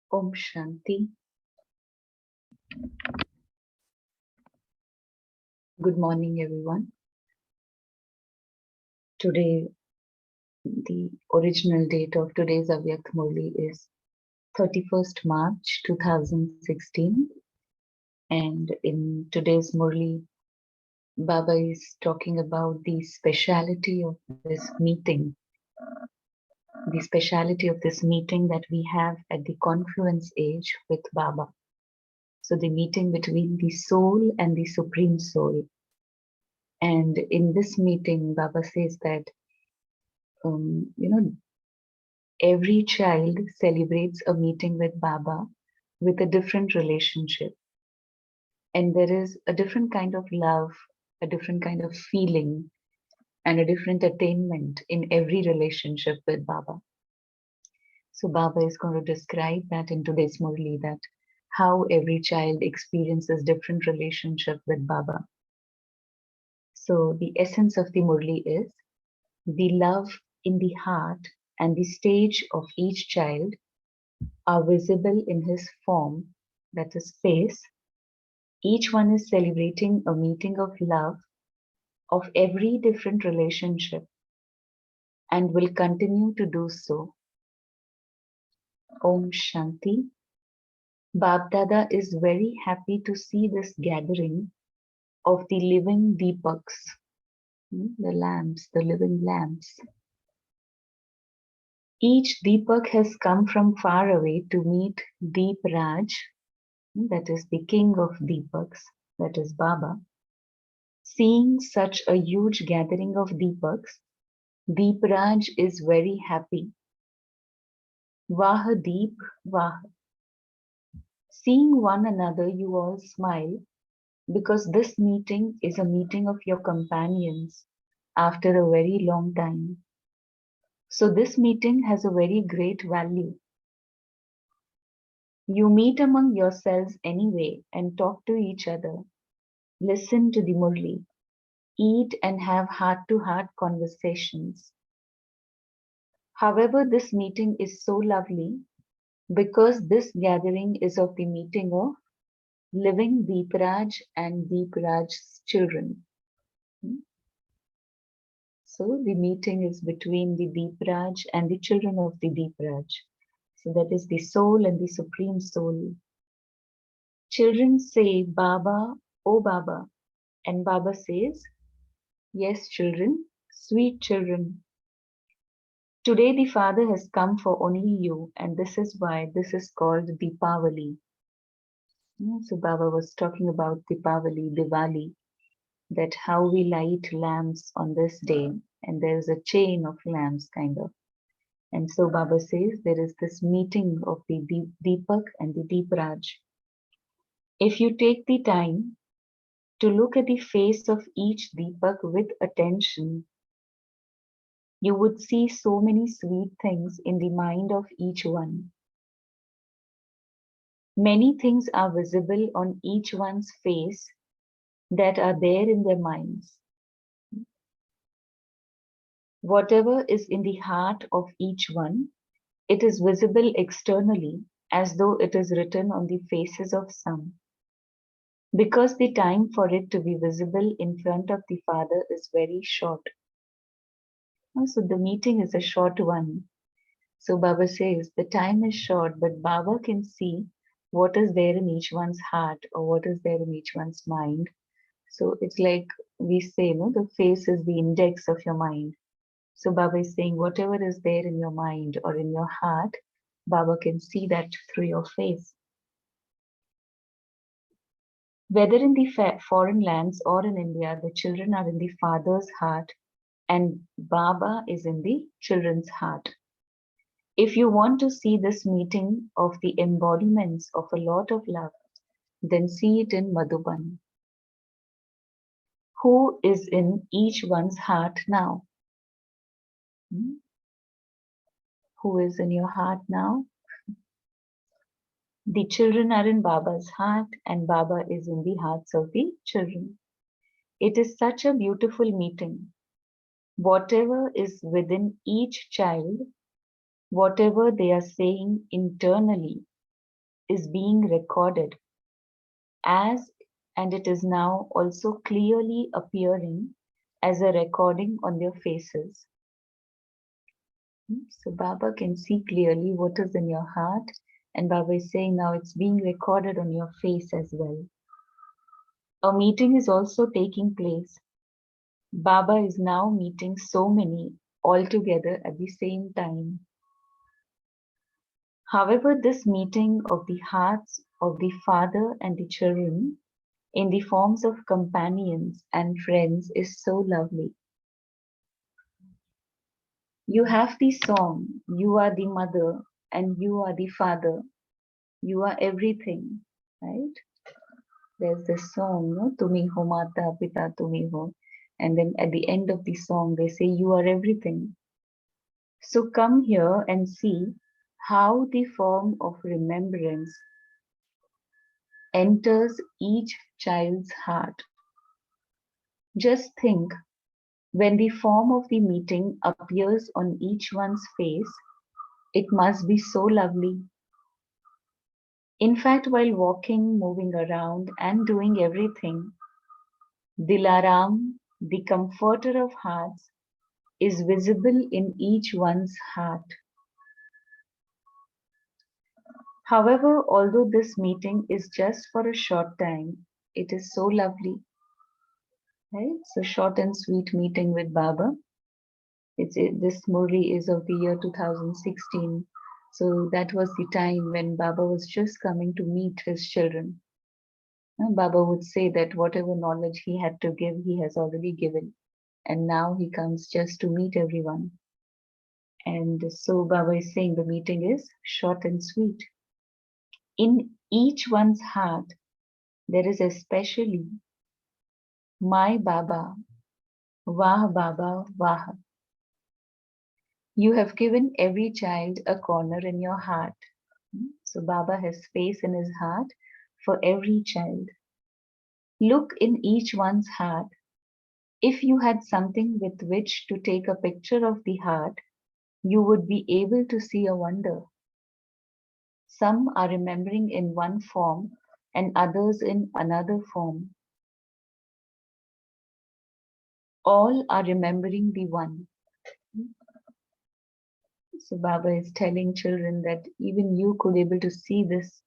Om Shanti. Good morning, everyone. Today, the original date of today's Avyakt Murli is 31st March 2016. And in today's Murli, Baba is talking about the speciality of this meeting, the speciality of this meeting that we have at the confluence age with Baba. So the meeting between the soul and the Supreme Soul. And in this meeting, Baba says that, every child celebrates a meeting with Baba with a different relationship. And there is a different kind of love, a different kind of feeling, and a different attainment in every relationship with Baba. So Baba is going to describe that in today's Murli, that how every child experiences different relationship with Baba. So the essence of the Murli is the love in the heart and the stage of each child are visible in his form, that is face. Each one is celebrating a meeting of love of every different relationship and will continue to do so. Om Shanti. Bab Dada is very happy to see this gathering of the living Deepaks, the lamps, the living lamps. Each Deepak has come from far away to meet Deep Raj, that is the king of Deepaks, that is Baba. Seeing such a huge gathering of Deepaks, Deep Raj is very happy. Vah Deep Vah. Seeing one another, you all smile because this meeting is a meeting of your companions after a very long time. So this meeting has a very great value. You meet among yourselves anyway and talk to each other, listen to the Murli, eat and have heart-to-heart conversations. However, this meeting is so lovely because this gathering is of the meeting of living Deepraj and Deepraj's children. So the meeting is between the Deepraj and the children of the Deepraj. So that is the soul and the Supreme Soul. Children say, Baba, oh Baba. And Baba says, yes, children, sweet children. Today the Father has come for only you, and this is why this is called Deepavali. So Baba was talking about Deepavali, Diwali, that how we light lamps on this day, and there's a chain of lamps kind of. And so Baba says there is this meeting of the Deepak and the Deepraj. If you take the time to look at the face of each Deepak with attention, you would see so many sweet things in the mind of each one. Many things are visible on each one's face that are there in their minds. Whatever is in the heart of each one, it is visible externally as though it is written on the faces of some. Because the time for it to be visible in front of the Father is very short. So the meeting is a short one. So Baba says the time is short, but Baba can see what is there in each one's heart or what is there in each one's mind. So it's like we say, the face is the index of your mind. So Baba is saying whatever is there in your mind or in your heart, Baba can see that through your face. Whether in the foreign lands or in India, the children are in the Father's heart and Baba is in the children's heart. If you want to see this meeting of the embodiments of a lot of love, then see it in Madhuban. Who is in each one's heart now? Who is in your heart now? The children are in Baba's heart and Baba is in the hearts of the children. It is such a beautiful meeting. Whatever is within each child, whatever they are saying internally, is being recorded as, and it is now also clearly appearing as a recording on their faces. So Baba can see clearly what is in your heart, and Baba is saying now it's being recorded on your face as well. A meeting is also taking place. Baba is now meeting so many all together at the same time. However, this meeting of the hearts of the father and the children in the forms of companions and friends is so lovely. You have the song, you are the mother and you are the father, you are everything, right? There's this song, no? Tumi ho mata pita tumi ho. And then at the end of the song, they say, you are everything. So come here and see how the form of remembrance enters each child's heart. Just think, when the form of the meeting appears on each one's face, it must be so lovely. In fact, while walking, moving around, and doing everything, Dilaram, the comforter of hearts, is visible in each one's heart. However, although this meeting is just for a short time, it is so lovely. Right? So short and sweet meeting with Baba. This Murli is of the year 2016. So that was the time when Baba was just coming to meet his children. And Baba would say that whatever knowledge he had to give, he has already given. And now he comes just to meet everyone. And so Baba is saying the meeting is short and sweet. In each one's heart, there is especially my Baba, Vah Baba, Vah. You have given every child a corner in your heart. So Baba has space in his heart for every child. Look in each one's heart. If you had something with which to take a picture of the heart, you would be able to see a wonder. Some are remembering in one form and others in another form. All are remembering the one. So Baba is telling children that even you could able to see this,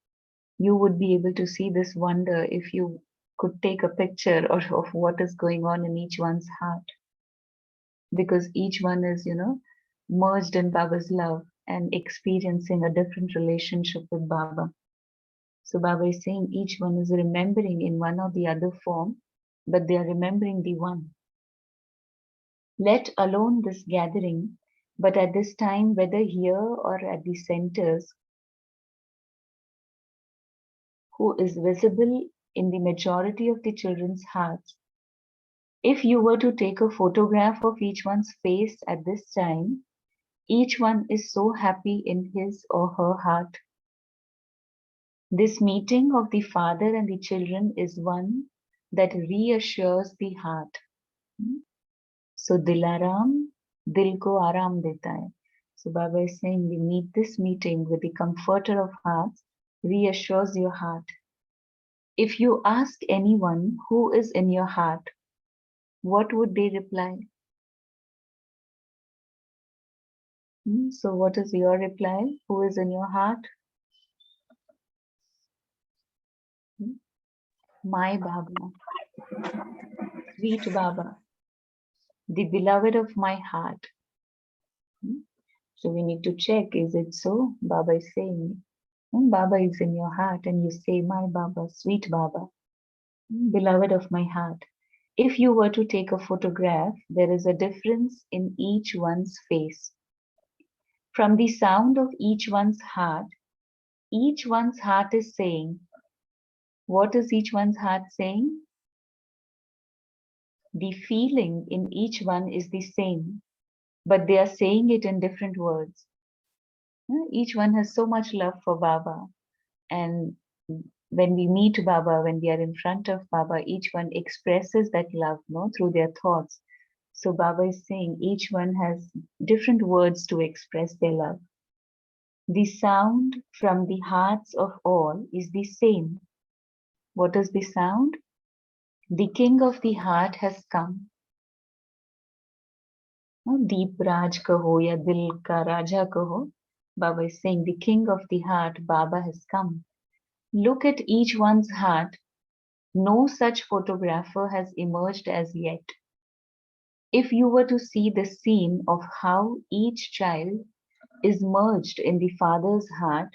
you would be able to see this wonder if you could take a picture of what is going on in each one's heart. Because each one is, merged in Baba's love and experiencing a different relationship with Baba. So Baba is saying each one is remembering in one or the other form, but they are remembering the one. Let alone this gathering, but at this time, whether here or at the centers, who is visible in the majority of the children's hearts. If you were to take a photograph of each one's face at this time, each one is so happy in his or her heart. This meeting of the father and the children is one that reassures the heart. So Dilaram, Dil ko aaram deta hai. So Baba is saying we meet this meeting with the comforter of hearts, reassures your heart. If you ask anyone who is in your heart, what would they reply? So what is your reply? Who is in your heart? My Baba, sweet Baba, the beloved of my heart. So we need to check, is it so? Baba is saying, Baba is in your heart, and you say, my Baba, sweet Baba, beloved of my heart. If you were to take a photograph, there is a difference in each one's face. From the sound of each one's heart is saying, what is each one's heart saying? The feeling in each one is the same, but they are saying it in different words. Each one has so much love for Baba. And when we meet Baba, when we are in front of Baba, each one expresses that love, through their thoughts. So Baba is saying each one has different words to express their love. The sound from the hearts of all is the same. What is the sound? The king of the heart has come. Deep Raj kaho ya dil ka raja kaho. Baba is saying the king of the heart, Baba has come. Look at each one's heart. No such photographer has emerged as yet. If you were to see the scene of how each child is merged in the father's heart,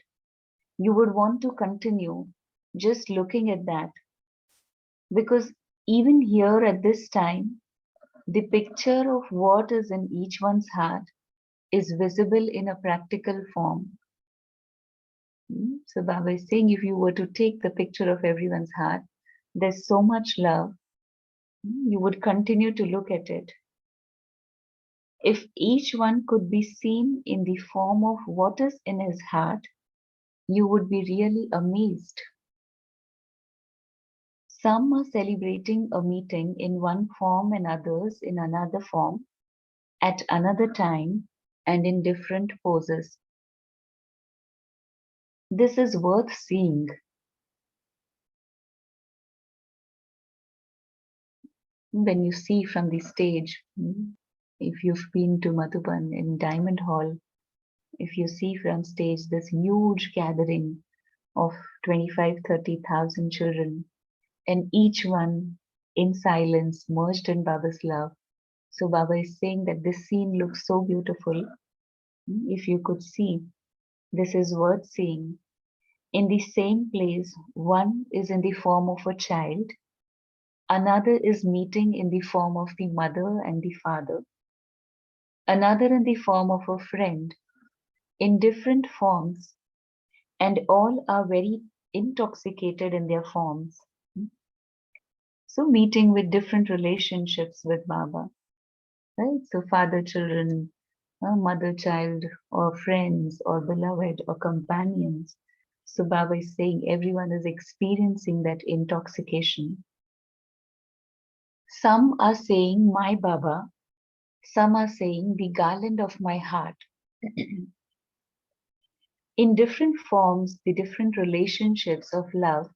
you would want to continue just looking at that. Because even here at this time, the picture of what is in each one's heart is visible in a practical form. So Baba is saying if you were to take the picture of everyone's heart, there's so much love, you would continue to look at it. If each one could be seen in the form of what is in his heart, you would be really amazed. Some are celebrating a meeting in one form and others in another form, at another time, and in different poses. This is worth seeing. When you see from the stage, if you've been to Madhuban in Diamond Hall, if you see from stage this huge gathering of 25-30,000 children, and each one in silence merged in Baba's love. So Baba is saying that this scene looks so beautiful. If you could see, this is worth seeing. In the same place, one is in the form of a child, another is meeting in the form of the mother and the father, another in the form of a friend, in different forms, and all are very intoxicated in their forms. So meeting with different relationships with Baba, right? So father, children, mother, child, or friends, or beloved, or companions. So Baba is saying everyone is experiencing that intoxication. Some are saying my Baba, some are saying the garland of my heart. In different forms, the different relationships of love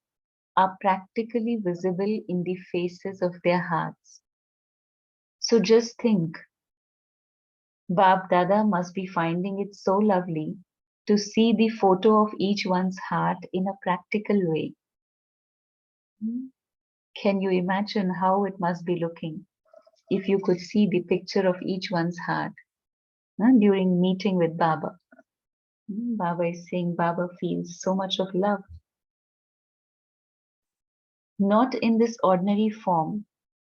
are practically visible in the faces of their hearts. So just think, Bab Dada must be finding it so lovely to see the photo of each one's heart in a practical way. Can you imagine how it must be looking if you could see the picture of each one's heart during meeting with Baba? Baba is saying Baba feels so much of love. Not in this ordinary form,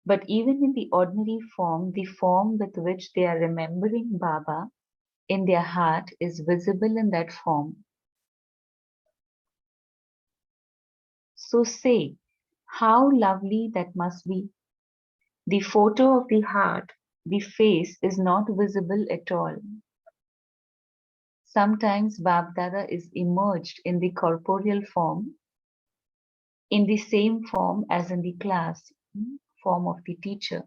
but even in the ordinary form, the form with which they are remembering Baba in their heart is visible in that form. So say, how lovely that must be. The photo of the heart, the face is not visible at all. Sometimes Babdada is emerged in the corporeal form, in the same form as in the class, form of the teacher.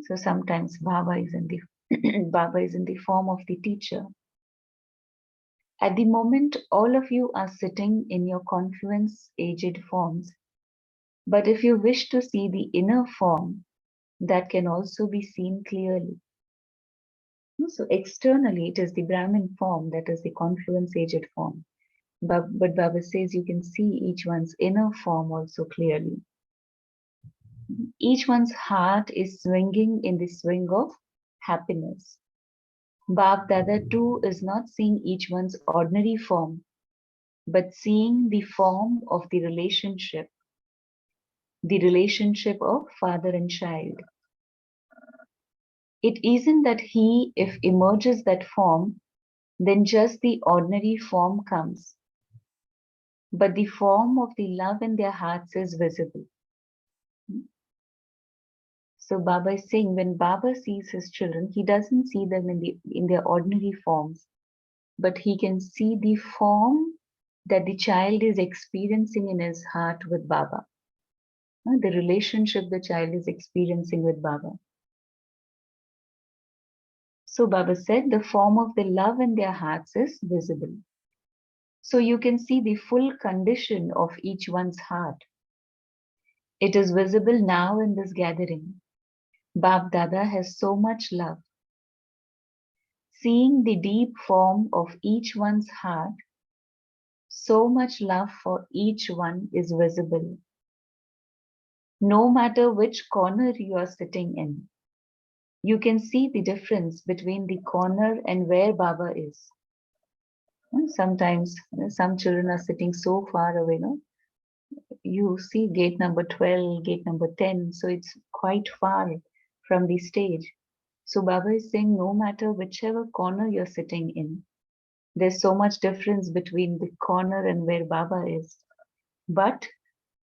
So sometimes Baba is in the Baba is in the form of the teacher. At the moment, all of you are sitting in your confluence aged forms. But if you wish to see the inner form, that can also be seen clearly. So externally, it is the Brahmin form that is the confluence aged form. But Baba says you can see each one's inner form also clearly. Each one's heart is swinging in the swing of happiness. Bab Dada too is not seeing each one's ordinary form, but seeing the form of the relationship of father and child. It isn't that he, if emerges that form, then just the ordinary form comes. But the form of the love in their hearts is visible. So Baba is saying when Baba sees his children, he doesn't see them in their ordinary forms, but he can see the form that the child is experiencing in his heart with Baba. The relationship the child is experiencing with Baba. So Baba said the form of the love in their hearts is visible. So you can see the full condition of each one's heart. It is visible now in this gathering. Bab Dada has so much love. Seeing the deep form of each one's heart, so much love for each one is visible. No matter which corner you are sitting in, you can see the difference between the corner and where Baba is. Sometimes some children are sitting so far away, no? You see gate number 12, gate number 10, so it's quite far from the stage. So Baba is saying no matter whichever corner you're sitting in, there's so much difference between the corner and where Baba is. But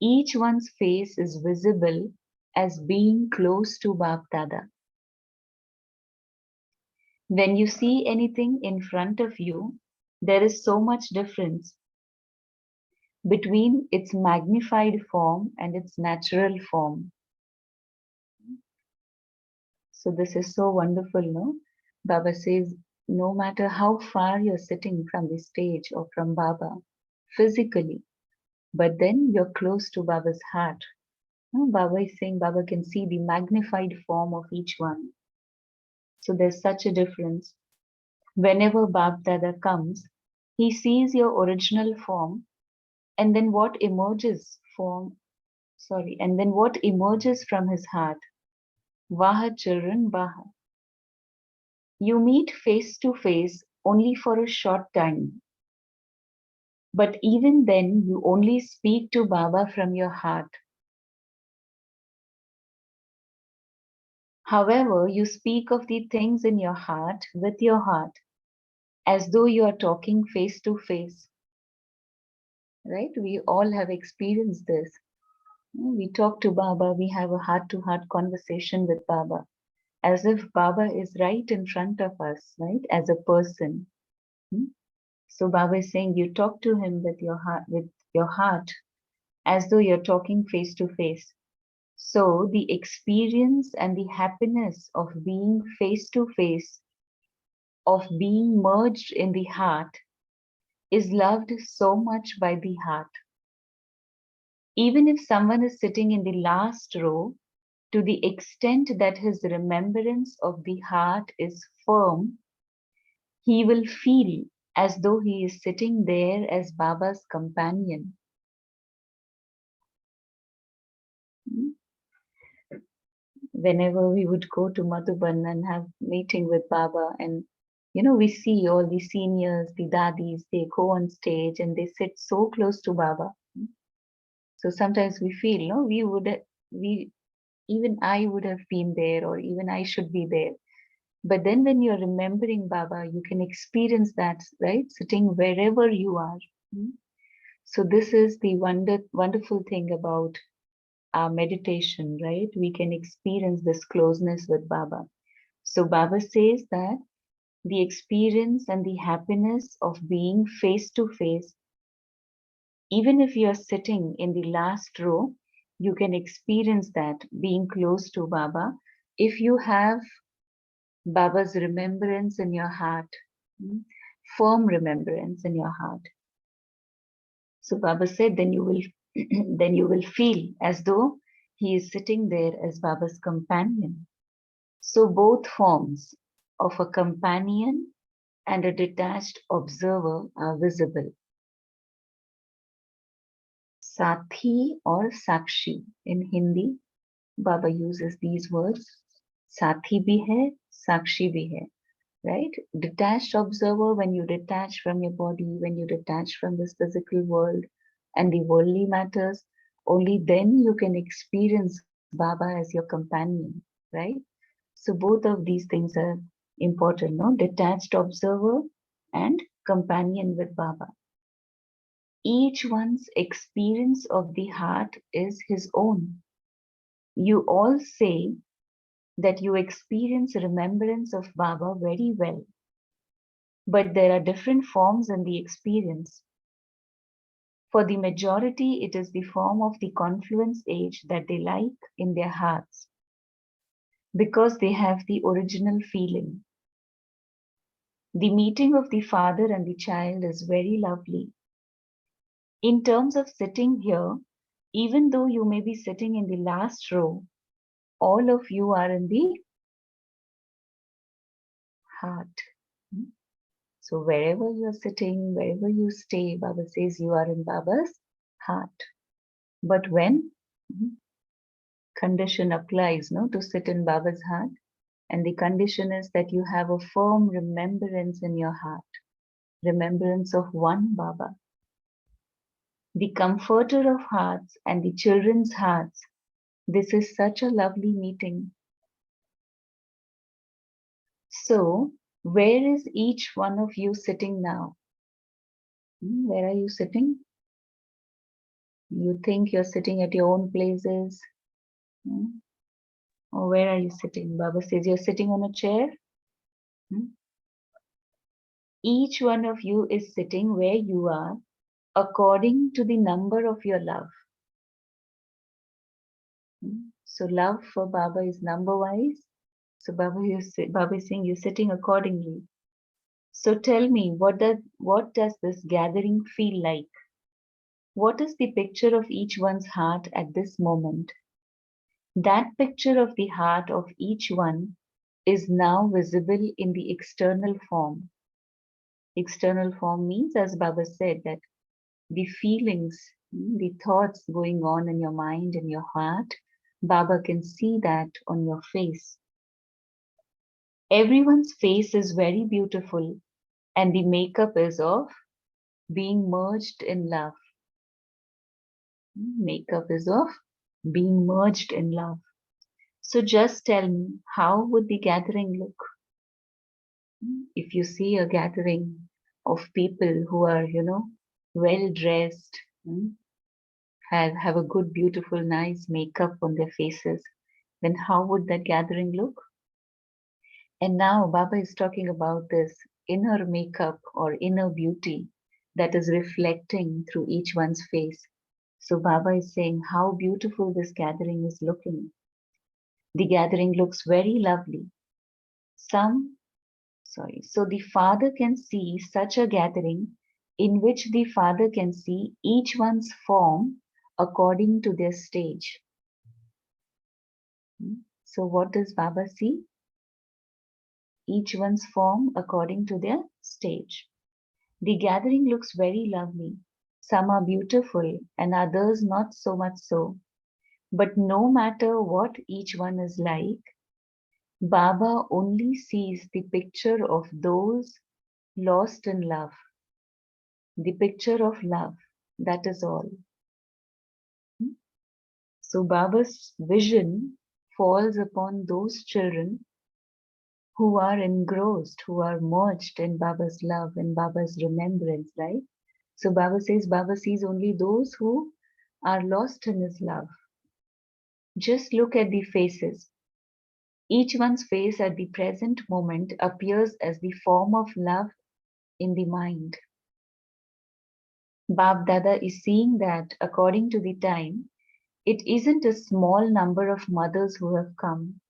each one's face is visible as being close to Bab Dada. When you see anything in front of you, there is so much difference between its magnified form and its natural form. So this is so wonderful, no? Baba says, no matter how far you're sitting from the stage or from Baba, physically, but then you're close to Baba's heart. No, Baba is saying Baba can see the magnified form of each one. So there's such a difference. Whenever Bab Dada comes, he sees your original form, and then what emerges from his heart. Vaha children, Vaha. You meet face to face only for a short time. But even then, you only speak to Baba from your heart. However, you speak of the things in your heart with your heart, as though you are talking face to face. Right? We all have experienced this. We talk to Baba, we have a heart to heart conversation with Baba, as if Baba is right in front of us, right? As a person. So Baba is saying you talk to him with your heart, as though you're talking face to face. So the experience and the happiness of being face to face, of being merged in the heart, is loved so much by the heart. Even if someone is sitting in the last row, to the extent that his remembrance of the heart is firm, he will feel as though he is sitting there as Baba's companion. Whenever we would go to Madhuban and have meeting with Baba, and we see all the seniors, the dadis, they go on stage and they sit so close to Baba. So sometimes we feel, no, even I would have been there, or even I should be there. But then when you're remembering Baba, you can experience that, right? Sitting wherever you are. So this is the wonderful thing about our meditation, right? We can experience this closeness with Baba. So Baba says that the experience and the happiness of being face to face, even if you're sitting in the last row, you can experience that being close to Baba if you have Baba's remembrance in your heart, firm remembrance in your heart. So Baba said, then you will then you will feel as though he is sitting there as Baba's companion. So both forms of a companion and a detached observer are visible. Sathi or Sakshi in Hindi, Baba uses these words. Sathi bhi hai, Sakshi bhi hai. Right? Detached observer, when you detach from your body, when you detach from this physical world and the worldly matters, only then you can experience Baba as your companion, right? So both of these things are important, no? Detached observer and companion with Baba. Each one's experience of the heart is his own. You all say that you experience remembrance of Baba very well. But there are different forms in the experience. For the majority, it is the form of the confluence age that they like in their hearts, because they have the original feeling. The meeting of the father and the child is very lovely. In terms of sitting here, even though you may be sitting in the last row, all of you are in the heart. So wherever you're sitting, wherever you stay, Baba says you are in Baba's heart. But when condition applies, no, to sit in Baba's heart, and the condition is that you have a firm remembrance in your heart, remembrance of one Baba, the comforter of hearts and the children's hearts. This is such a lovely meeting. So, where is each one of you sitting now? Where are you sitting? You think you're sitting at your own places? Or where are you sitting? Baba says you're sitting on a chair. Each one of you is sitting where you are according to the number of your love. So love for Baba is number wise. So Baba is saying you're sitting accordingly. So tell me, what does this gathering feel like? What is the picture of each one's heart at this moment? That picture of the heart of each one is now visible in the external form. External form means, as Baba said, that the feelings, the thoughts going on in your mind and your heart, Baba can see that on your face. Everyone's face is very beautiful, and the makeup is of being merged in love. Makeup is of being merged in love. So just tell me, how would the gathering look? If you see a gathering of people who are, well dressed, have a good, beautiful, nice makeup on their faces, then how would that gathering look? And now Baba is talking about this inner makeup or inner beauty that is reflecting through each one's face. So Baba is saying how beautiful this gathering is looking. The gathering looks very lovely. So the Father can see such a gathering in which the Father can see each one's form according to their stage. So what does Baba see? Each one's form according to their stage. The gathering looks very lovely. Some are beautiful and others not so much so. But no matter what each one is like, Baba only sees the picture of those lost in love. The picture of love, that is all. So Baba's vision falls upon those children who are engrossed, who are merged in Baba's love and Baba's remembrance, right? So Baba says Baba sees only those who are lost in his love. Just look at the faces. Each one's face at the present moment appears as the form of love in the mind. Bab Dada is seeing that according to the time, it isn't a small number of mothers who have come.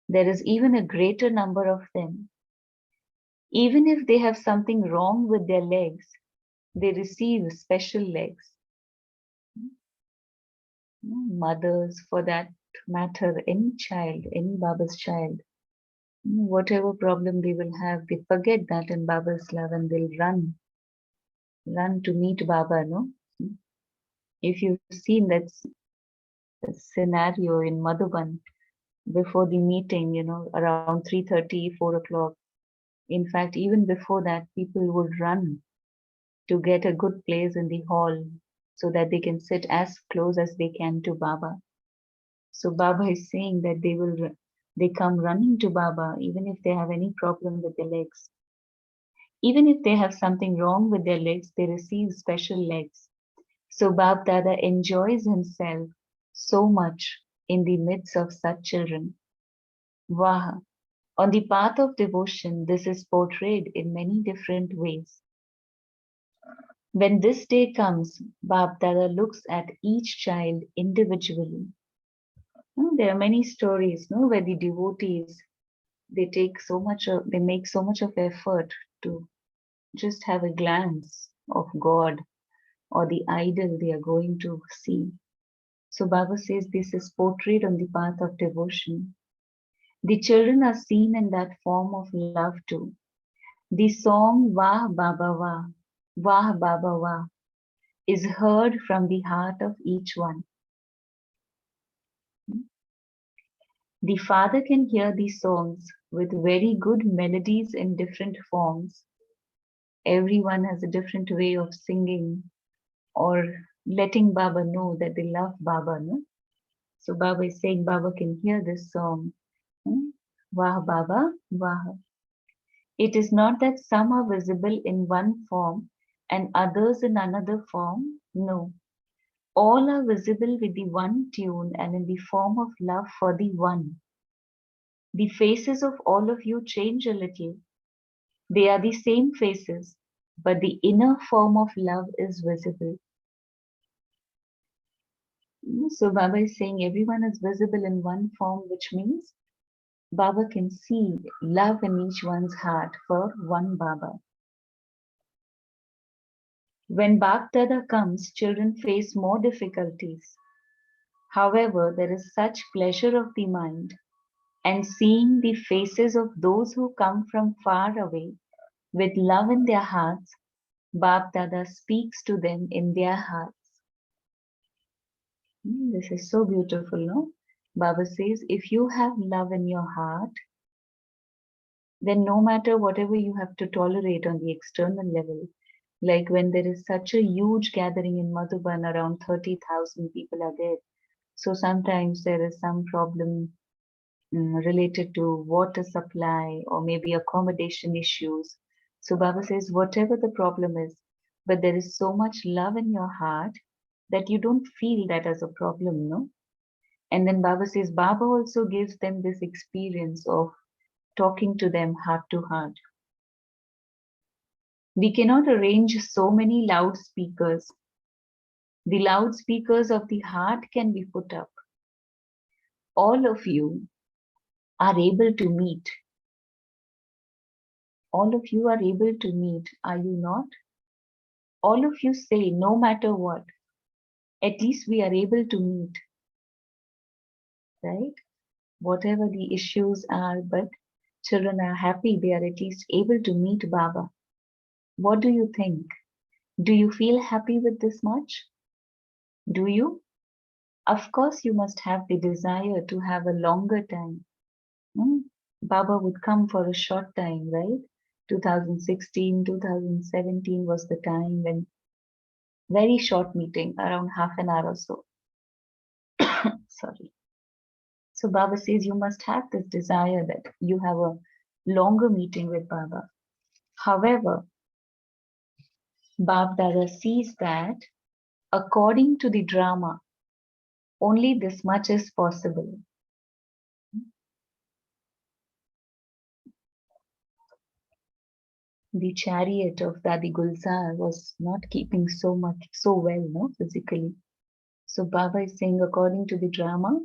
There is even a greater number of them. Even if they have something wrong with their legs, they receive special legs. Mothers, for that matter, any child, any Baba's child, whatever problem they will have, they forget that in Baba's love and they'll run to meet Baba, no? If you've seen that scenario in Madhuban, before the meeting, around 3:30, 4 o'clock. In fact, even before that, people would run to get a good place in the hall so that they can sit as close as they can to Baba. So Baba is saying that they come running to Baba even if they have any problem with their legs. Even if they have something wrong with their legs, they receive special legs. So Bab Dada enjoys himself so much in the midst of such children. Wow. On the path of devotion, this is portrayed in many different ways. When this day comes, Bab Dada looks at each child individually. There are many stories, where the devotees they make so much of effort to just have a glance of God or the idol they are going to see. So Baba says this is portrayed on the path of devotion. The children are seen in that form of love too. The song Wah Baba Wah, Wah Baba Wah is heard from the heart of each one. The father can hear these songs with very good melodies in different forms. Everyone has a different way of singing or letting Baba know that they love Baba. No? So Baba is saying Baba can hear this song. Wah Baba, Wah. It is not that some are visible in one form and others in another form. No. All are visible with the one tune and in the form of love for the one. The faces of all of you change a little. They are the same faces, but the inner form of love is visible. So Baba is saying everyone is visible in one form, which means Baba can see love in each one's heart for one Baba. When Bhaktada comes, children face more difficulties. However, there is such pleasure of the mind and seeing the faces of those who come from far away with love in their hearts, Bhaktada speaks to them in their hearts. This is so beautiful, no? Baba says, if you have love in your heart, then no matter whatever you have to tolerate on the external level, like when there is such a huge gathering in Madhuban, around 30,000 people are there. So sometimes there is some problem related to water supply or maybe accommodation issues. So Baba says, whatever the problem is, but there is so much love in your heart that you don't feel that as a problem, no? And then Baba says, Baba also gives them this experience of talking to them heart to heart. We cannot arrange so many loudspeakers. The loudspeakers of the heart can be put up. All of you are able to meet. All of you are able to meet, are you not? All of you say, no matter what, at least we are able to meet, right? Whatever the issues are, but children are happy they are at least able to meet Baba. What do you think? Do you feel happy with this much? Do you? Of course, you must have the desire to have a longer time. Baba would come for a short time, right? 2016, 2017 was the time when very short meeting, around half an hour or so. Sorry. So Baba says you must have this desire that you have a longer meeting with Baba. However, Bab Dada sees that according to the drama, only this much is possible. The chariot of Dadi Gulzar was not keeping so well, no, physically. So Baba is saying according to the drama,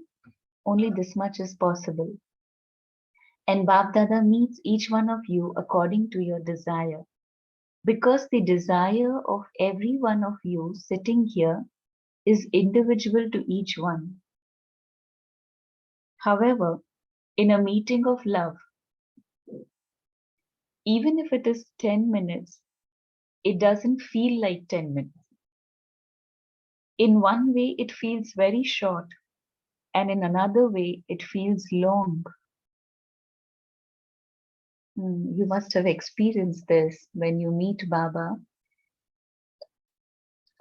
only this much is possible. And Bab Dada meets each one of you according to your desire. Because the desire of every one of you sitting here is individual to each one. However, in a meeting of love, even if it is 10 minutes, it doesn't feel like 10 minutes. In one way, it feels very short, and in another way, it feels long. You must have experienced this when you meet Baba.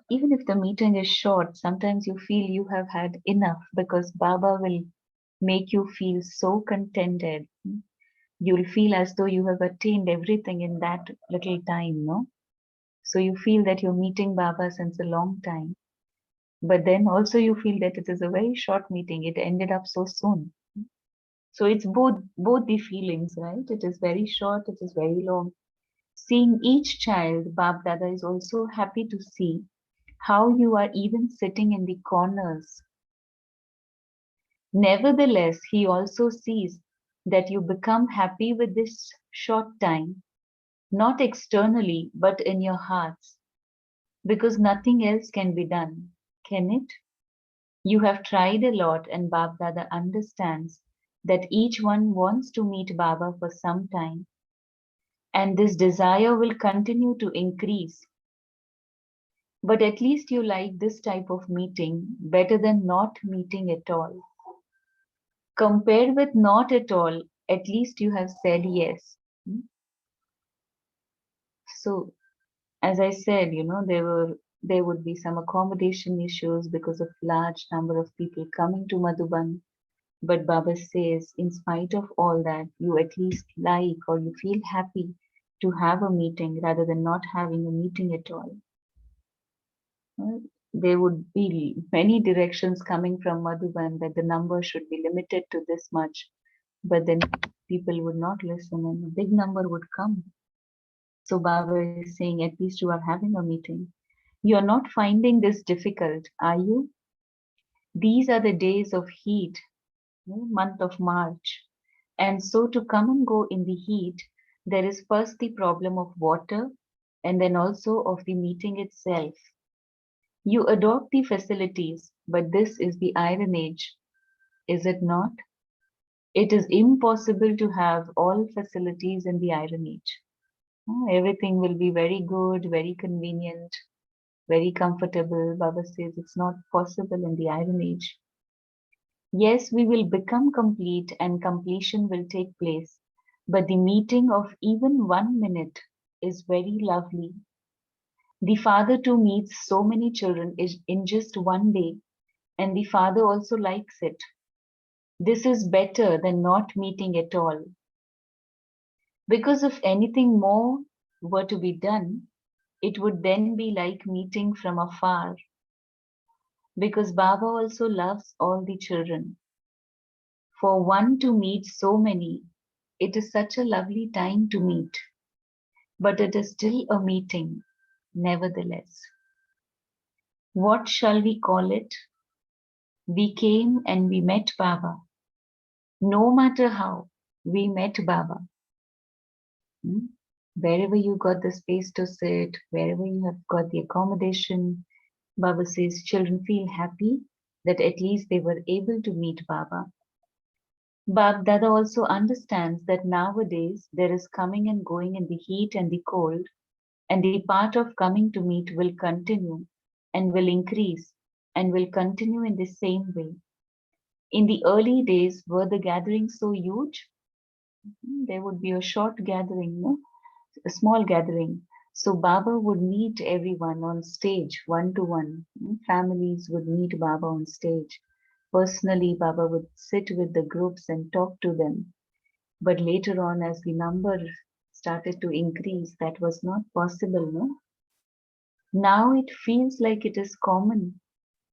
Even if the meeting is short, sometimes you feel you have had enough because Baba will make you feel so contented. You'll feel as though you have attained everything in that little time, no? So you feel that you're meeting Baba since a long time. But then also you feel that it is a very short meeting. It ended up so soon. So it's both the feelings, right? It is very short, it is very long. Seeing each child, Bab Dada is also happy to see how you are even sitting in the corners. Nevertheless, he also sees that you become happy with this short time, not externally, but in your hearts, because nothing else can be done, can it? You have tried a lot, and Bab Dada understands that each one wants to meet Baba for some time, and this desire will continue to increase. But at least you like this type of meeting better than not meeting at all. Compared with not at all, at least you have said yes. Hmm? So, as I said, there would be some accommodation issues because of large number of people coming to Madhuban. But Baba says, in spite of all that, you at least like or you feel happy to have a meeting rather than not having a meeting at all. Well, there would be many directions coming from Madhuban that the number should be limited to this much, but then people would not listen and a big number would come. So Baba is saying, at least you are having a meeting. You are not finding this difficult, are you? These are the days of heat, month of March. And so to come and go in the heat, there is first the problem of water and then also of the meeting itself. You adopt the facilities, but this is the iron age, is it not? It is impossible to have all facilities in the iron age. Everything will be very good, very convenient, very comfortable. Baba says it's not possible in the iron age. Yes, we will become complete and completion will take place, but the meeting of even 1 minute is very lovely. The father too meets so many children in just one day, and the father also likes it. This is better than not meeting at all. Because if anything more were to be done, it would then be like meeting from afar. Because Baba also loves all the children. For one to meet so many, it is such a lovely time to meet. But it is still a meeting, nevertheless. What shall we call it? We came and we met Baba. No matter how, we met Baba. Hmm? Wherever you got the space to sit, wherever you have got the accommodation, Baba says children feel happy that at least they were able to meet Baba. Bab Dada also understands that nowadays there is coming and going in the heat and the cold, and the part of coming to meet will continue and will increase and will continue in the same way. In the early days, were the gatherings so huge? There would be a short gathering, no? A small gathering. So Baba would meet everyone on stage, one to one. Families would meet Baba on stage. Personally, Baba would sit with the groups and talk to them. But later on, as the number started to increase, that was not possible, no? Now it feels like it is common.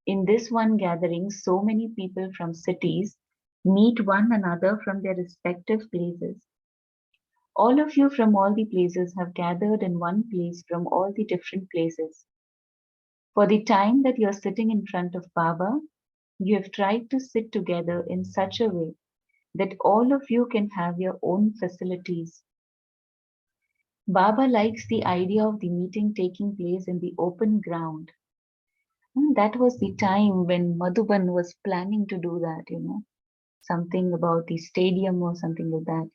In this one gathering, so many people from cities meet one another from their respective places. All of you from all the places have gathered in one place from all the different places. For the time that you are sitting in front of Baba, you have tried to sit together in such a way that all of you can have your own facilities. Baba likes the idea of the meeting taking place in the open ground. That was the time when Madhuban was planning to do that. Something about the stadium or something like that.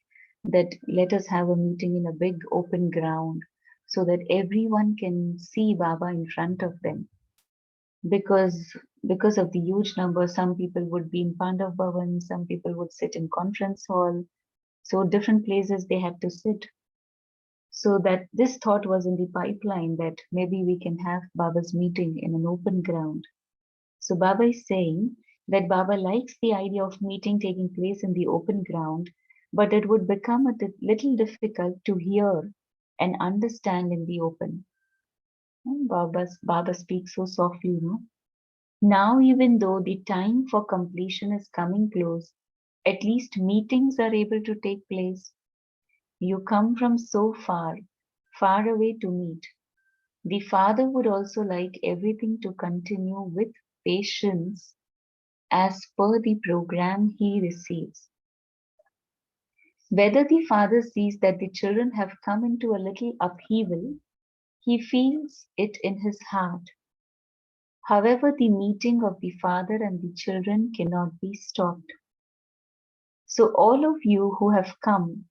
That let us have a meeting in a big open ground so that everyone can see Baba in front of them. Because of the huge number, some people would be in Pandav Bhavan, some people would sit in conference hall. So different places they had to sit. So that this thought was in the pipeline that maybe we can have Baba's meeting in an open ground. So Baba is saying that Baba likes the idea of meeting taking place in the open ground, but it would become a little difficult to hear and understand in the open. And Baba speaks so softly, no? Now, even though the time for completion is coming close, at least meetings are able to take place. You come from so far, far away to meet. The Father would also like everything to continue with patience as per the program he receives. Whether the father sees that the children have come into a little upheaval, he feels it in his heart. However, the meeting of the father and the children cannot be stopped. So, all of you who have come,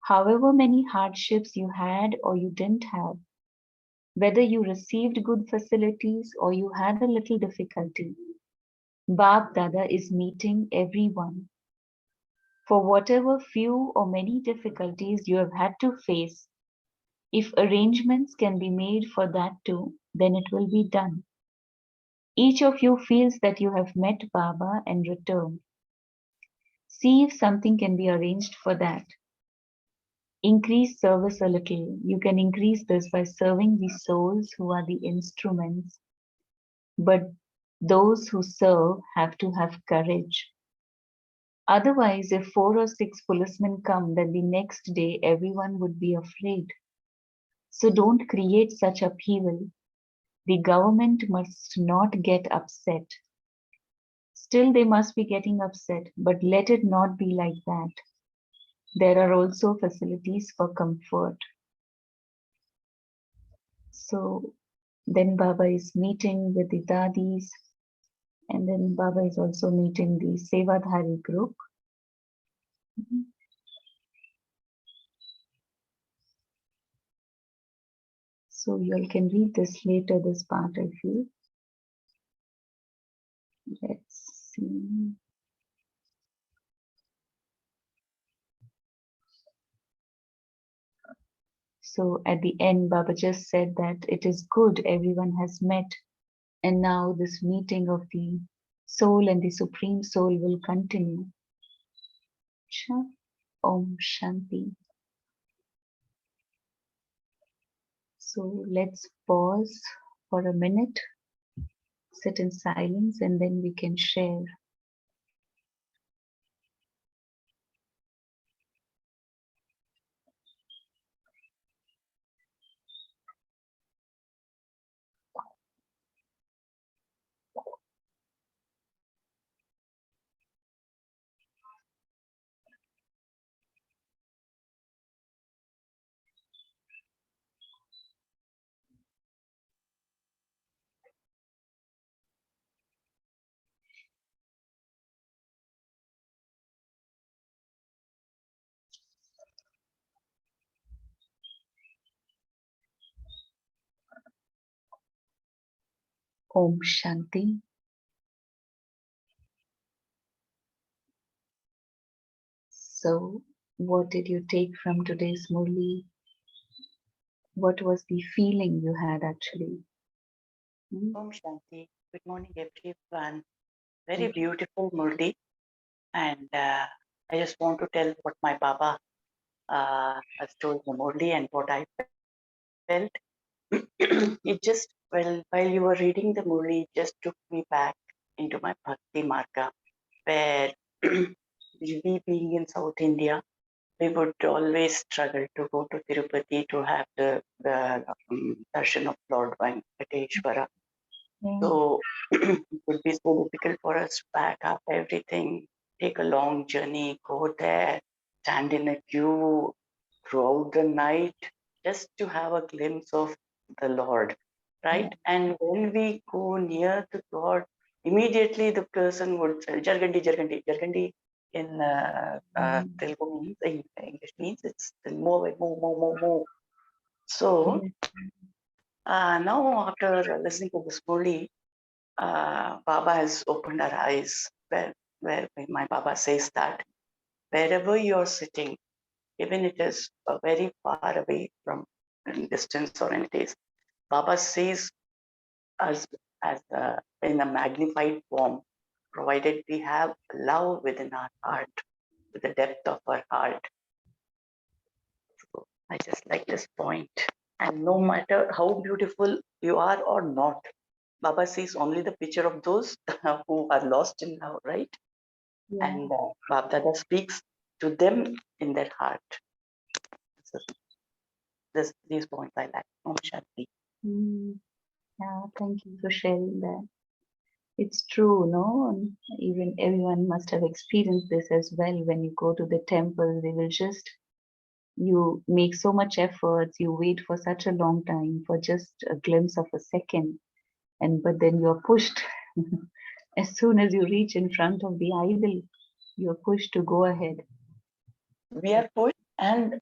however many hardships you had or you didn't have, whether you received good facilities or you had a little difficulty, Bab Dada is meeting everyone. For whatever few or many difficulties you have had to face, if arrangements can be made for that too, then it will be done. Each of you feels that you have met Baba and returned. See if something can be arranged for that. Increase service a little. You can increase this by serving the souls who are the instruments. But those who serve have to have courage. Otherwise, if 4 or 6 policemen come, then the next day everyone would be afraid. So don't create such upheaval. The government must not get upset. Still, they must be getting upset, but let it not be like that. There are also facilities for comfort. So then Baba is meeting with the Dadis, and then Baba is also meeting the Sevadhari group. So you all can read this later, this part, I feel. Let's see. So at the end, Baba just said that it is good everyone has met, and now this meeting of the soul and the Supreme Soul will continue. Om Shanti. So let's pause for a minute, sit in silence, and then we can share. Om Shanti. So, what did you take from today's Murli? What was the feeling you had actually? Om Shanti. Good morning, everyone. Very beautiful Murli. And I just want to tell what my Baba has told the Murli and what I felt. It just, well, while you were reading the Murli, it just took me back into my Bhakti Marga, where we being in South India, we would always struggle to go to Tirupati to have the darshan of Lord Venkateshwara. So it would be so difficult for us to pack up everything, take a long journey, go there, stand in a queue throughout the night, just to have a glimpse of the Lord, right? And when we go near to God, immediately the person would say, Jargandi, Jargandi, Jargandi in Telugu means, in English means it's move, move, move, move, move. So now after listening to this story, Baba has opened our eyes where my Baba says that wherever you're sitting, even it is very far away from distance or anything, Baba sees us as in a magnified form, provided we have love within our heart, with the depth of our heart. So I just like this point. And no matter how beautiful you are or not, Baba sees only the picture of those who are lost in love, right? And Bab Dada speaks to them in their heart. So these points I like. Om Shanti. Yeah, thank you for sharing that. It's true, no? Even everyone must have experienced this as well. When you go to the temple, they will just, you make so much efforts, you wait for such a long time for just a glimpse of a second, and but then you're pushed. As soon as you reach in front of the idol, you're pushed to go ahead. We are pushed, and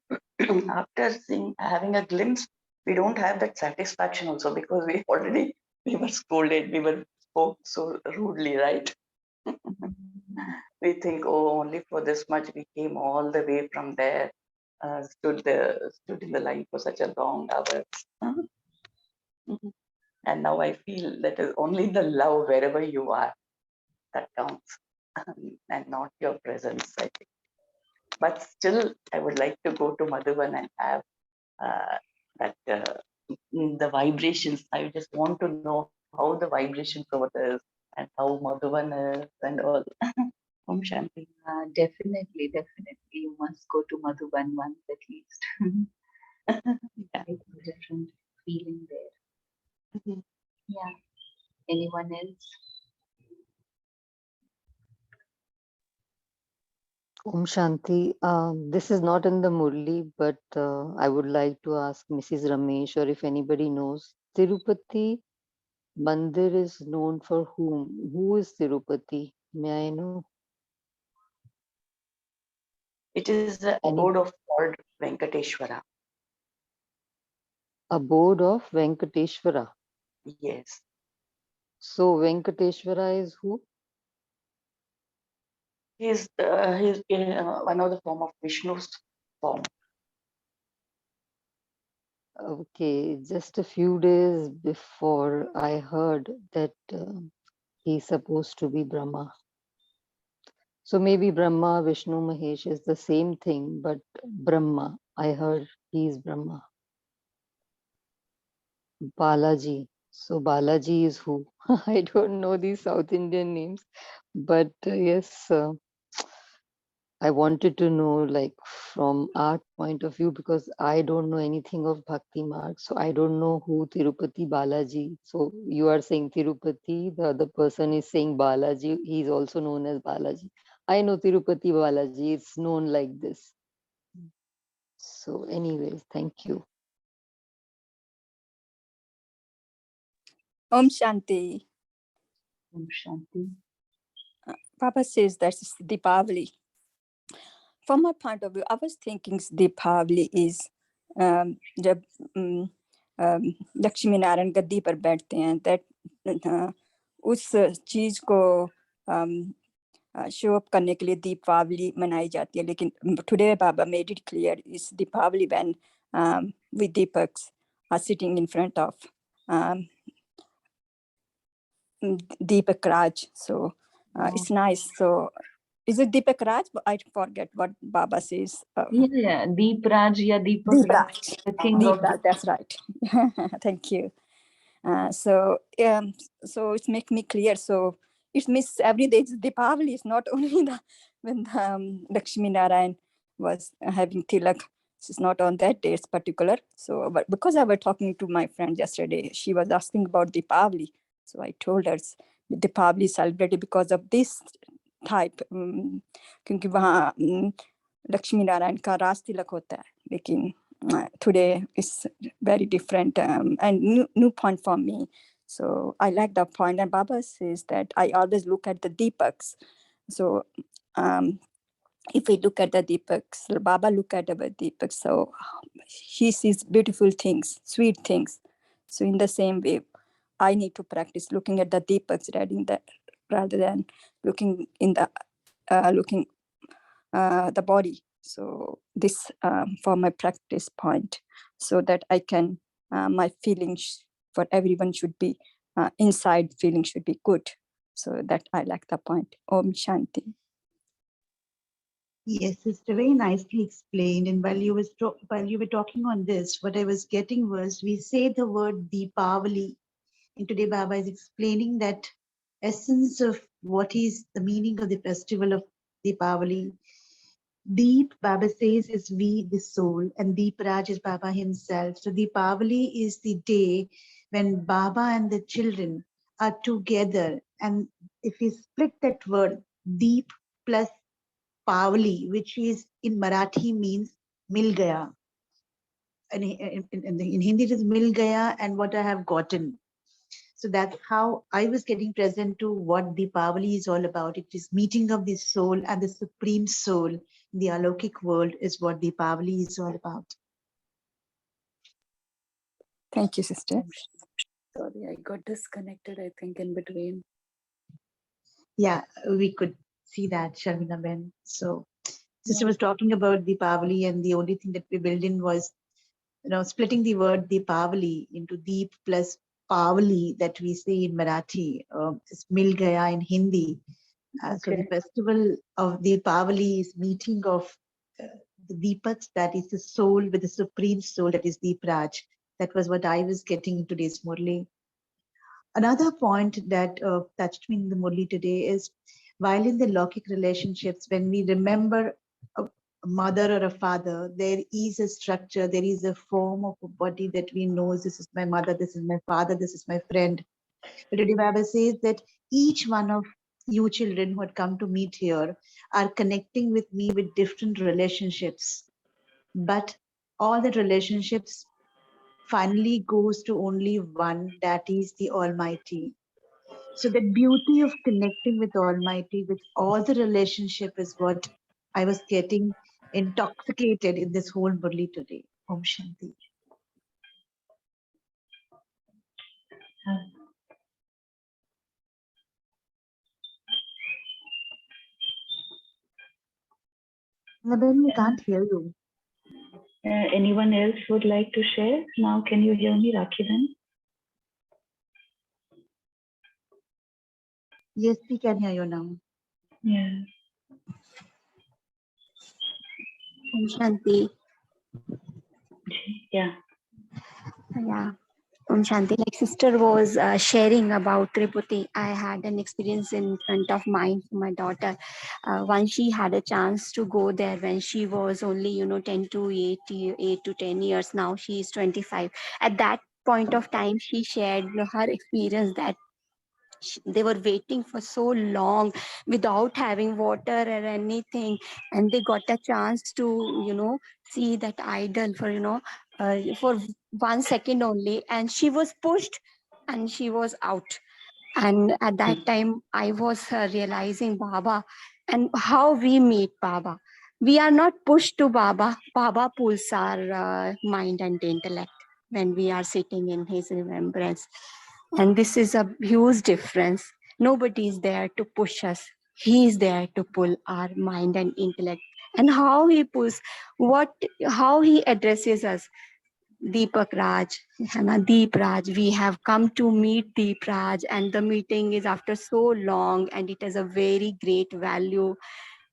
after seeing, having a glimpse, we don't have that satisfaction also, because we were scolded, we were spoke so rudely, right? We think, oh, only for this much we came all the way from there, stood in the line for such a long hours. Mhm. And now I feel that is only the love wherever you are that counts, and not your presence, I think. But still, I would like to go to Madhuban and have that the vibrations. I just want to know how the vibrations over there is, and how Madhuban is, and all. Om Shanti. Definitely, definitely. You must go to Madhuban once at least. Yeah. It's a different feeling there. Mhm. Yeah. Anyone else? Om Shanti. This is not in the Murli, but I would like to ask Mrs. Ramesh, or if anybody knows, Tirupati Mandir is known for whom? Who is Tirupati? May I know? It is the Any abode of Lord Venkateshwara. abode of Venkateshwara. Yes. So Venkateshwara is who? He's one of the form of Vishnu's form. Okay, just a few days before I heard that he's supposed to be Brahma. So maybe Brahma, Vishnu, Mahesh is the same thing, but Brahma, I heard he's Brahma. Balaji. So Balaji is who? I don't know these South Indian names, but yes, I wanted to know, like, from our point of view, because I don't know anything of Bhakti Marg, so I don't know who Tirupati Balaji. So you are saying Tirupati, the other person is saying Balaji. He's also known as Balaji. I know Tirupati Balaji. It's known like this. So, anyways, thank you. Om Shanti. Om Shanti. Papa says that's Deepavali. From my point of view, I was thinking Deepavali is जब लक्ष्मी नारायण गद्दी पर बैठते हैं, that उस चीज को show up करने के लिए दीपावली मनाई जाती है. लेकिन today Baba made it clear is Deepavali when we Deepaks are sitting in front of Deepak Raj. So it's nice. So is it Deepak Raj? I forget what Baba says. Yeah, Deep Raj, yeah, Deepak Deep Raj, Raj. the king Deep of Raj, that's right. Thank you. So it makes me clear. So it means every day is Deepavali. It's not only when Lakshmi Narayan was having tilak. It's not on that day. It's particular. So, but because I was talking to my friend yesterday, she was asking about Deepavali. So I told her Deepavali is celebrated because of this type. क्योंकि वहाँ लक्ष्मी नारायण का रास तिलक होता है. लेकिन today is very different and new point for me. So I like that point. And Baba says that I always look at the Deepaks. So if we look at the Deepaks, Baba look at our Deepaks. So he sees beautiful things, sweet things. So in the same way, I need to practice looking at the Deepaks rather than looking in the the body. So this for my practice point, so that I can my feelings for everyone should be inside feeling should be good. So that I like the point. Om Shanti. Yes, sister, very nicely explained. And while you were talking on this, what I was getting was we say the word Deepavali, and today Baba is explaining that essence of what is the meaning of the festival of Deepavali. Deep, Baba says, is we, the soul, and Deep Raj is Baba himself. So Deepavali is the day when Baba and the children are together. And if we split that word, deep plus Pavali, which is in Marathi means mil gaya. And in Hindi it is mil gaya and what I have gotten. So that's how I was getting present to what Deepavali is all about. It is meeting of the soul and the supreme soul in the alokik world is what Deepavali is all about. Thank you, sister. Sorry, I got disconnected, I think, in between. Yeah, we could see that, Sharmina Ben. So sister Yeah. was talking about Deepavali, and the only thing that we built in was, splitting the word Deepavali into deep plus Pavali that we say in Marathi. It's Mil Gaya in Hindi. So the festival of Deepavali is meeting of the Deepaks, that is the soul with the supreme soul, that is Deepraj. That was what I was getting in today's Murli. Another point that touched me in the Murli today is, while in the Lokik relationships, when we remember a mother or a father, there is a structure, there is a form of a body that we know, this is my mother, this is my father, this is my friend. But Today Baba says that each one of you children who had come to meet here are connecting with me with different relationships. But all the relationships finally goes to only one, that is the Almighty. So the beauty of connecting with Almighty with all the relationship is what I was getting intoxicated in this whole Murli today. Om Shanti. Ben, we can't hear you. Anyone else would like to share? Now, can you hear me, Rakhiban? Yes, we can hear you now. Yeah. Om Shanti. Yeah. Yeah. Om Shanti. Like sister was sharing about Tripati. I had an experience in front of mine for my daughter. Once she had a chance to go there when she was only, 10 to 8 to 10 years. Now she is 25. At that point of time, she shared her experience that they were waiting for so long without having water or anything, and they got a chance to see that idol for for 1 second only, and she was pushed and she was out. And at that time I was realizing Baba and how we meet Baba. We are not pushed to Baba. Baba pulls our mind and intellect when we are sitting in his remembrance. And this is a huge difference. Nobody is there to push us. He is there to pull our mind and intellect. And how he pulls, how he addresses us. Deepak Raj, Hana Deep Raj, we have come to meet Deep Raj, and the meeting is after so long, and it has a very great value.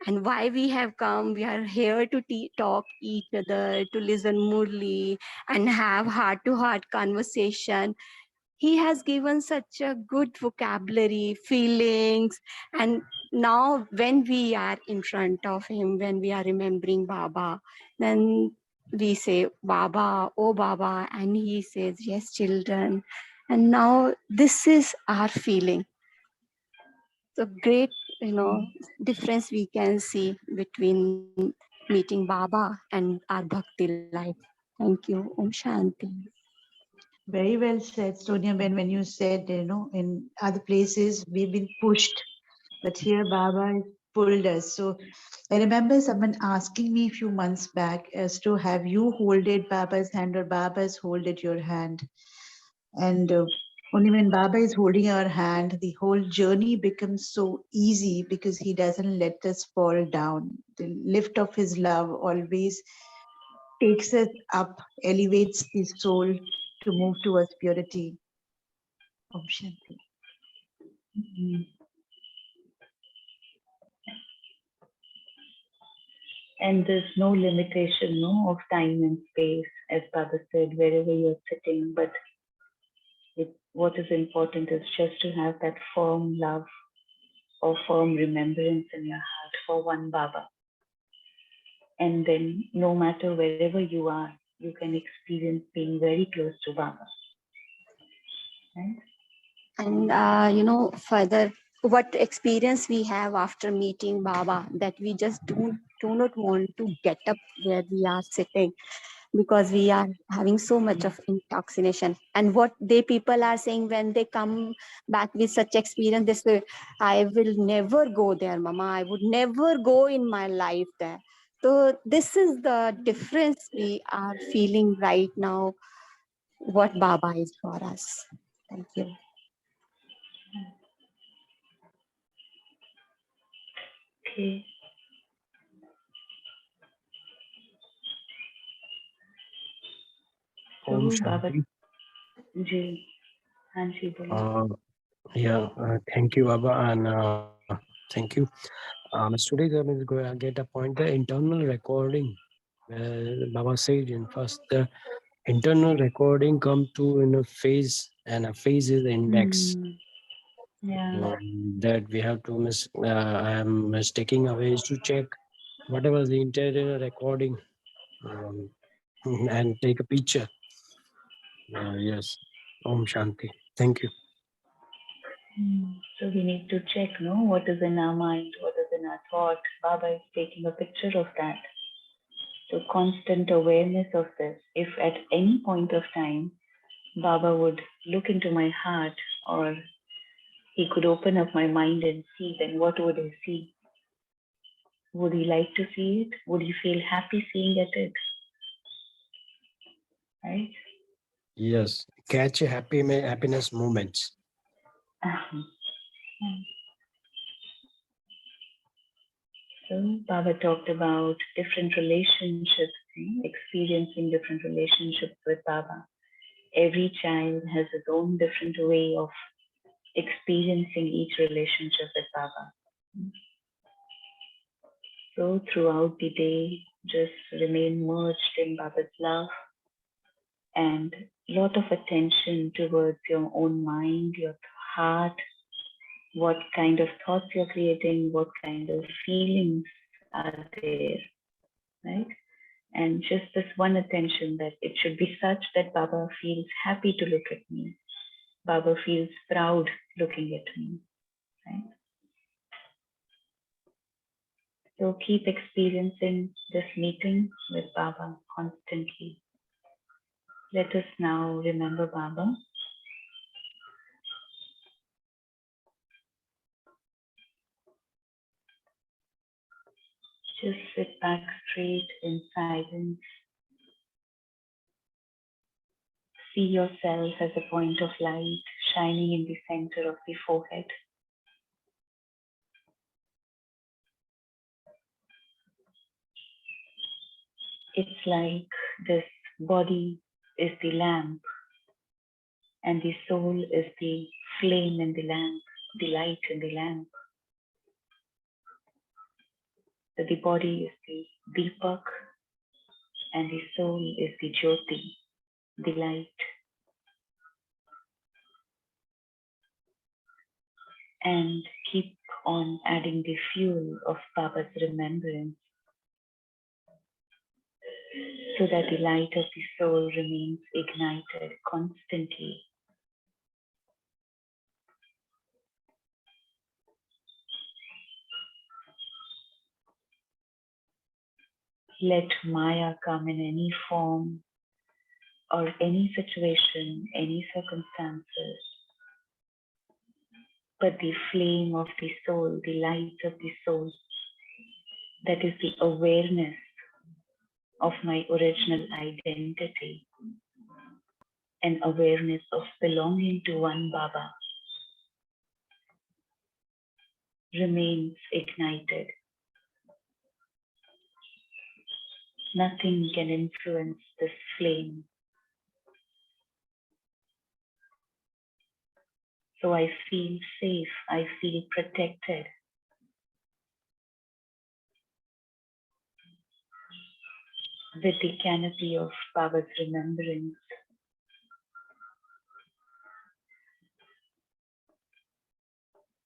And why we have come, we are here to talk each other, to listen Murli, and have heart-to-heart conversation. He has given such a good vocabulary, feelings, and now when we are in front of him, when we are remembering Baba, then we say Baba, oh Baba, and he says yes children. And now this is our feeling. So great difference we can see between meeting Baba and our bhakti life. Thank you. Om Shanti. Very well said, Sonia, when you said, in other places we've been pushed, but here Baba has pulled us. So I remember someone asking me a few months back as to have you holded Baba's hand or Baba's holded your hand. And only when Baba is holding our hand, the whole journey becomes so easy because he doesn't let us fall down. The lift of his love always takes us up, elevates the soul to move towards purity. Om Shanti. And there's no limitation, of time and space, as Baba said, wherever you're sitting. But what is important is just to have that firm love or firm remembrance in your heart for one Baba. And then no matter wherever you are, you can experience being very close to Baba. Right? And further, what experience we have after meeting Baba, that we just do not want to get up where we are sitting, because we are having so much of intoxication. And what they people are saying when they come back with such experience, they say, I will never go there, Mama, I would never go in my life there. So this is the difference we are feeling right now, what Baba is for us. Thank you. Okay. Om So, Baba Shanti. Ji, Hanji bolo. Thank you, Baba, and thank you. Today I will go get a point the internal recording. Baba said in first the internal recording come to in a phase, and a phase is the index. Yeah. That we have to I am taking away to check whatever the internal recording and take a picture. Yes. Om Shanti. Thank you. So we need to check, no, what is in our mind, what is in our thought. Baba is taking a picture of that. So constant awareness of this. If at any point of time Baba would look into my heart, or he could open up my mind and see, then what would he see? Would he like to see it? Would he feel happy seeing at it? Right? Yes. Catch a happiness moments. So Baba talked about different relationships, experiencing different relationships with Baba. Every child has his own different way of experiencing each relationship with Baba. So throughout the day, just remain merged in Baba's love and lot of attention towards your own mind, your heart, what kind of thoughts you're creating, what kind of feelings are there, right? And just this one attention that it should be such that Baba feels happy to look at me. Baba feels proud looking at me, right? So keep experiencing this meeting with Baba constantly. Let us now remember Baba. Just sit back straight in silence. See yourself as a point of light shining in the center of the forehead. It's like this body is the lamp and the soul is the flame in the lamp, the light in the lamp. So the body is the Deepak and the soul is the Jyoti, the light. And keep on adding the fuel of Baba's remembrance so that the light of the soul remains ignited constantly. Let Maya come in any form or any situation, any circumstances. But the flame of the soul, the light of the soul, that is the awareness of my original identity and awareness of belonging to one Baba, remains ignited. Nothing can influence this flame. So I feel safe, I feel protected. With the canopy of Baba's remembrance.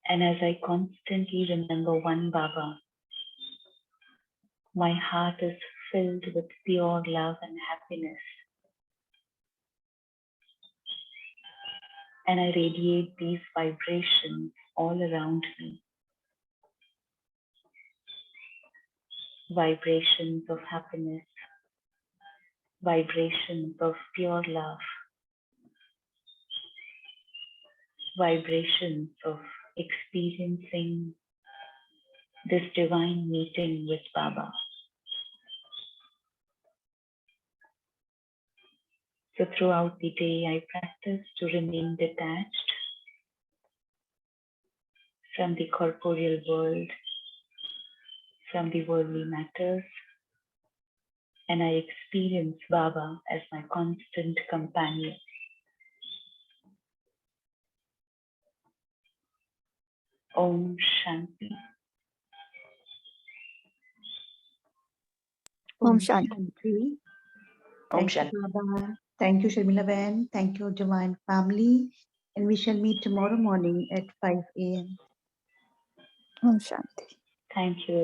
And as I constantly remember one Baba, my heart is filled with pure love and happiness. and I radiate these vibrations all around me. Vibrations of happiness, vibrations of pure love, vibrations of experiencing this divine meeting with Baba. So throughout the day, I practice to remain detached from the corporeal world, from the worldly matters, and I experience Baba as my constant companion. Om Shanti. Om Shanti. Shanti. Om Thank Shanti. you, Baba. Thank you, Sharmila Ben. Thank you, Divine Family. And we shall meet tomorrow morning at 5 a.m. Om Shanti. Thank you.